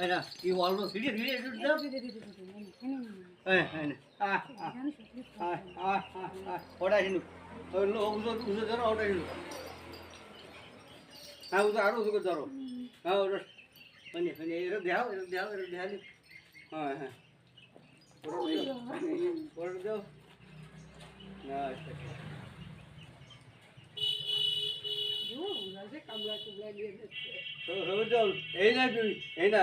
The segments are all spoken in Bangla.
এই না কি বলবো সিঁড়ি সিঁড়ি একটু দাও এই এই না ওটা হিনু ওই লো উজো উজো ধরো ওটা হিনু হ্যাঁ উজো আরো উজো ধরো হ্যাঁ ওটা মানে মানে এর দাও হ্যাঁ হ্যাঁ ওটা দাও না আচ্ছা কামলা কুমলা নিয়ে যাচ্ছে এই না তুই এই না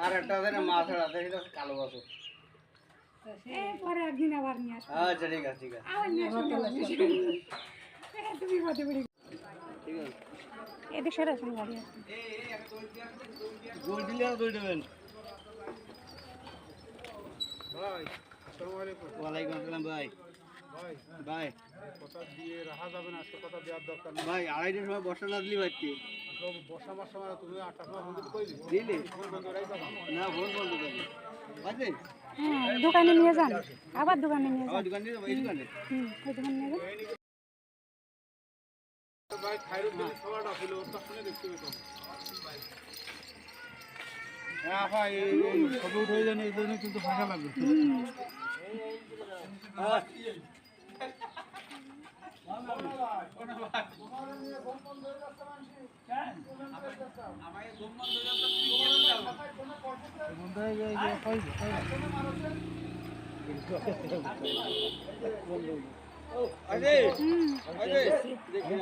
আর একটা আছে না মাছ আছে সেটা কালো মাছ পরে একদিন আবার নিয়ে আসবো। আচ্ছা ঠিক আছে ঠিক আছে আবার নিয়ে আসবো তুমি বলতে পারি ঠিক আছে এদিক সরে আসুন গাড়ি আছে গোল দিলে আর দই দেবেন ভাই আসসালামু আলাইকুম। ওয়ালাইকুম আসসালাম ভাই ভাই ভাই কথা দিয়ে রাখা যাবে না, আজকে কথা দেওয়ার দরকার নেই। ভাই আড়াইটার সময় বর্ষা না দিলি ভাই সব বর্ষা মাস সময় তুমি 8টার সময় বন্ধ করে দিলি দিলি ফোন বন্ধ রাখবা না ফোন বন্ধ করবি আছে হ্যাঁ দোকানে নিয়ে যান আবার দোকানে নিয়ে আমার যান দোকান দিয়ে এই দোকানে ওই দোকানে নিয়ে যান ভাই খাইরুল যদি সবাটা ছিল ওটা শুনে দেখতে পেতাম। হ্যাঁ ভাই এই ছবি উঠে যান, এই জন্য কিন্তু ফাঁকা লাগবে। বন্ধ হয়ে যায় আরে আরে দেখি